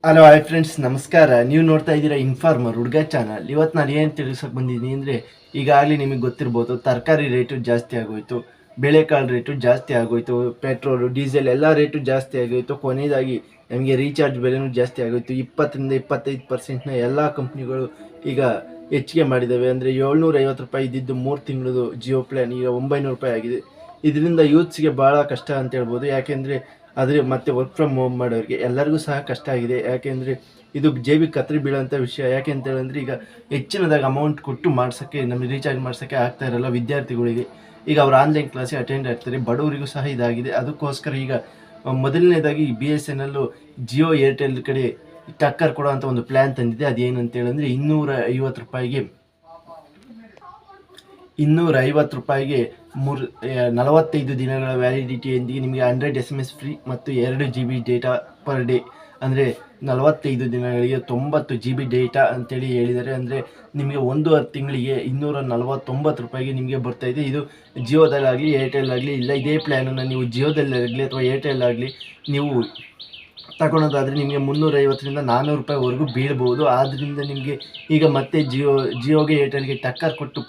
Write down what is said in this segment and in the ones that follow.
Hello hi friends, ನಮಸ್ಕಾರ. ನೀವು ನೋಡ್ತಾ ಇದ್ದೀರಾ ಇನ್ಫಾರ್ಮರ್ ಹುಡುಗ ಚಾನಲ್. ಇವತ್ತು ನಾನು ಏನು ತಿಳಿಸೋಕೆ ಬಂದಿದ್ದೀನಿ ಅಂದರೆ, ಈಗಾಗಲೇ ನಿಮಗೆ ಗೊತ್ತಿರ್ಬೋದು, ತರಕಾರಿ ರೇಟು ಜಾಸ್ತಿ ಆಗೋಯ್ತು, ಬೇಳೆಕಾಳು ರೇಟು ಜಾಸ್ತಿ ಆಗೋಯ್ತು, ಪೆಟ್ರೋಲು ಡೀಸೆಲ್ ಎಲ್ಲ ರೇಟು ಜಾಸ್ತಿ ಆಗೋಯ್ತು. ಕೊನೆಯದಾಗಿ ನಮಗೆ ರೀಚಾರ್ಜ್ ಬೆಲೆನೂ ಜಾಸ್ತಿ ಆಗೋಯ್ತು. 20-25% ಎಲ್ಲ ಕಂಪ್ನಿಗಳು ಈಗ ಹೆಚ್ಚಿಗೆ ಮಾಡಿದ್ದಾವೆ. ಅಂದರೆ ₹750 ಇದ್ದಿದ್ದು 3 ತಿಂಗಳದು ಜಿಯೋ ಪ್ಲ್ಯಾನ್ ಈಗ ₹900 ಆಗಿದೆ. ಇದರಿಂದ ಯೂತ್ಸ್ಗೆ ಭಾಳ ಕಷ್ಟ ಅಂತ ಹೇಳ್ಬೋದು. ಯಾಕೆಂದರೆ ಆದರೆ ಮತ್ತೆ ವರ್ಕ್ ಫ್ರಮ್ ಹೋಮ್ ಮಾಡೋರಿಗೆ ಎಲ್ಲರಿಗೂ ಸಹ ಕಷ್ಟ ಆಗಿದೆ. ಯಾಕೆಂದರೆ ಇದು ಜೇಬಿಗೆ ಕತ್ತರಿ ಬೀಳೋಂಥ ವಿಷಯ. ಯಾಕೆ ಅಂತ ಹೇಳಿದ್ರೆ, ಈಗ ಹೆಚ್ಚಿನದಾಗಿ ಅಮೌಂಟ್ ಕೊಟ್ಟು ಮಾಡ್ಸೋಕ್ಕೆ, ನಮಗೆ ರೀಚಾರ್ಜ್ ಮಾಡ್ಸೋಕ್ಕೆ ಆಗ್ತಾ ಇರಲ್ಲ ವಿದ್ಯಾರ್ಥಿಗಳಿಗೆ. ಈಗ ಅವ್ರು ಆನ್ಲೈನ್ ಕ್ಲಾಸಿಗೆ ಅಟೆಂಡ್ ಆಗ್ತಾರೆ. ಬಡವರಿಗೂ ಸಹ ಇದಾಗಿದೆ. ಅದಕ್ಕೋಸ್ಕರ ಈಗ ಮೊದಲನೇದಾಗಿ BSNL ಜಿಯೋ ಏರ್ಟೆಲ್ ಕಡೆ ಟಕ್ಕರ್ ಕೊಡೋವಂಥ ಒಂದು ಪ್ಲ್ಯಾನ್ ತಂದಿದೆ. ಅದೇನು ಅಂತೇಳಿದ್ರೆ, ₹250ಗೆ 45 ದಿನಗಳ ವ್ಯಾಲಿಡಿಟಿಯೊಂದಿಗೆ ನಿಮಗೆ 100 SMS ಫ್ರೀ ಮತ್ತು 2 GB ಡೇಟಾ ಪರ್ ಡೇ. ಅಂದರೆ 45 ದಿನಗಳಿಗೆ 90 GB ಡೇಟಾ ಅಂತೇಳಿ ಹೇಳಿದ್ದಾರೆ. ಅಂದರೆ ನಿಮಗೆ 1.5 ತಿಂಗಳಿಗೆ ₹249ಗೆ ನಿಮಗೆ ಬರ್ತಾಯಿದೆ. ಇದು ಜಿಯೋದಲ್ಲಾಗಲಿ ಏರ್ಟೆಲ್ ಆಗಲಿ ಇಲ್ಲ. ಇದೇ ಪ್ಲ್ಯಾನನ್ನು ನೀವು ಜಿಯೋದಲ್ಲಾಗಲಿ ಅಥವಾ ಏರ್ಟೆಲ್ ಆಗಲಿ ನೀವು ತಗೊಳೋದಾದರೆ ನಿಮಗೆ ₹350-400ವರೆಗೂ ಬೀಳ್ಬೋದು. ಆದ್ದರಿಂದ ನಿಮಗೆ ಈಗ ಮತ್ತೆ ಜಿಯೋಗೆ ಏರ್ಟೆಲ್ಗೆ ಟಕ್ಕರ್ ಕೊಟ್ಟು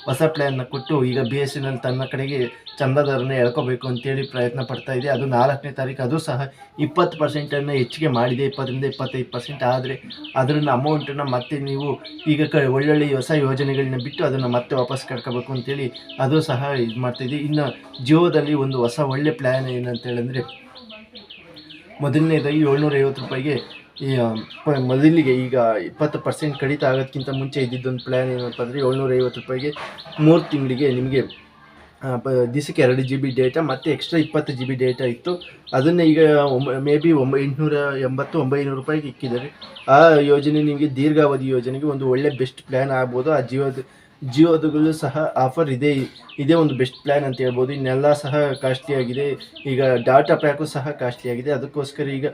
ಹೊಸ ಪ್ಲ್ಯಾನ್ನ ಕೊಟ್ಟು ಈಗ BSNL ತನ್ನ ಕಡೆಗೆ ಚಂದಾದಾರನ ಎಳ್ಕೋಬೇಕು ಅಂತೇಳಿ ಪ್ರಯತ್ನ ಪಡ್ತಾ ಇದೆ. ಅದು 4ನೇ ತಾರೀಕು. ಅದು ಸಹ 20% ಹೆಚ್ಚಿಗೆ ಮಾಡಿದೆ, 20-25%. ಆದರೆ ಅದರ ಅಮೌಂಟನ್ನು ಮತ್ತೆ ನೀವು ಈಗ ಒಳ್ಳೊಳ್ಳೆ ಹೊಸ ಯೋಜನೆಗಳನ್ನ ಬಿಟ್ಟು ಅದನ್ನು ಮತ್ತೆ ವಾಪಸ್ ಕಟ್ಕೋಬೇಕು ಅಂತೇಳಿ ಅದು ಸಹ ಇದು ಮಾಡ್ತಾಯಿದೆ. ಇನ್ನು ಜಿಯೋದಲ್ಲಿ ಒಂದು ಹೊಸ ಒಳ್ಳೆ ಪ್ಲ್ಯಾನ್ ಏನಂತೇಳಿದ್ರೆ, ಮೊದಲನೇದಾಗಿ ₹750ಗೆ ಮೊದಲಿಗೆ ಈಗ 20% ಕಡಿತ ಆಗೋದಕ್ಕಿಂತ ಮುಂಚೆ ಇದ್ದಿದ್ದೊಂದು ಪ್ಲ್ಯಾನ್ ಏನಪ್ಪ ಅಂದರೆ, ₹750ಗೆ 3 ತಿಂಗಳಿಗೆ ನಿಮಗೆ ದಿವಸಕ್ಕೆ 2 GB ಡೇಟಾ ಮತ್ತು ಎಕ್ಸ್ಟ್ರಾ 20 GB ಡೇಟಾ ಇತ್ತು. ಅದನ್ನು ಈಗ ಮೇ ಬಿ ₹880-900 ಇಕ್ಕಿದ್ದಾರೆ. ಆ ಯೋಜನೆ ನಿಮಗೆ ದೀರ್ಘಾವಧಿ ಯೋಜನೆಗೆ ಒಂದು ಒಳ್ಳೆ ಬೆಸ್ಟ್ ಪ್ಲ್ಯಾನ್ ಆಗ್ಬೋದು. ಆ ಜಿಯೋದಲ್ಲೂ ಸಹ ಆಫರ್ ಇದೇ ಒಂದು ಬೆಸ್ಟ್ ಪ್ಲ್ಯಾನ್ ಅಂತ ಹೇಳ್ಬೋದು. ಇನ್ನೆಲ್ಲ ಸಹ ಕಾಸ್ಟ್ಲಿ ಆಗಿದೆ. ಈಗ ಡಾಟಾ ಪ್ಯಾಕು ಸಹ ಕಾಸ್ಟ್ಲಿ ಆಗಿದೆ. ಅದಕ್ಕೋಸ್ಕರ ಈಗ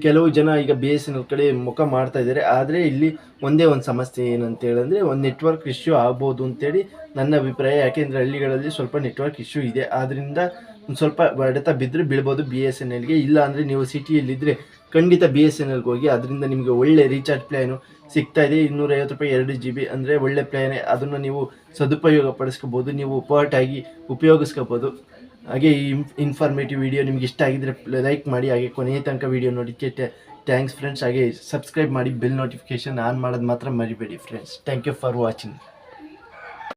ಕೆಲವು ಜನ ಈಗ BSNL ಕಡೆ ಮುಖ ಮಾಡ್ತಾ ಇದ್ದಾರೆ. ಆದರೆ ಇಲ್ಲಿ ಒಂದೇ ಒಂದು ಸಮಸ್ಯೆ ಏನಂತ ಹೇಳಿದ್ರೆ, ಒಂದು ನೆಟ್ವರ್ಕ್ ಇಶ್ಯೂ ಆಗ್ಬೋದು ಅಂತೇಳಿ ನನ್ನ ಅಭಿಪ್ರಾಯ. ಯಾಕೆಂದರೆ ಹಳ್ಳಿಗಳಲ್ಲಿ ಸ್ವಲ್ಪ ನೆಟ್ವರ್ಕ್ ಇಶ್ಯೂ ಇದೆ. ಆದ್ದರಿಂದ ಒಂದು ಸ್ವಲ್ಪ ಹೊಡೆತ ಬಿದ್ದರೆ ಬೀಳ್ಬೋದು BSNLಗೆ. ಇಲ್ಲ ಅಂದರೆ ನೀವು ಸಿಟಿಯಲ್ಲಿದ್ದರೆ ಖಂಡಿತ BSNLಗೆ ಹೋಗಿ. ಅದರಿಂದ ನಿಮಗೆ ಒಳ್ಳೆ ರೀಚಾರ್ಜ್ ಪ್ಲ್ಯಾನು ಸಿಗ್ತಾಯಿದೆ. ₹250 2 GB ಅಂದರೆ ಒಳ್ಳೆ ಪ್ಲ್ಯಾನೇ. ಅದನ್ನು ನೀವು ಸದುಪಯೋಗ ಪಡಿಸ್ಕೋಬೋದು, ನೀವು ಪರ್ಟಾಗಿ ಉಪಯೋಗಿಸ್ಕೋಬೋದು. ಹಾಗೆ ಈ ಇನ್ಫಾರ್ಮೇಟಿವ್ ವಿಡಿಯೋ ನಿಮ್ಗೆ ಇಷ್ಟ ಆಗಿದ್ದರೆ ಲೈಕ್ ಮಾಡಿ. ಹಾಗೆ ಕೊನೆಯ ತನಕ ವಿಡಿಯೋ ನೋಡೋಕ್ಕೆ ಥ್ಯಾಂಕ್ಸ್ ಫ್ರೆಂಡ್ಸ್. ಹಾಗೆ ಸಬ್ಸ್ಕ್ರೈಬ್ ಮಾಡಿ, ಬೆಲ್ ನೋಟಿಫಿಕೇಷನ್ ಆನ್ ಮಾಡೋದು ಮಾತ್ರ ಮರಿಬೇಡಿ friends. Thank you for watching.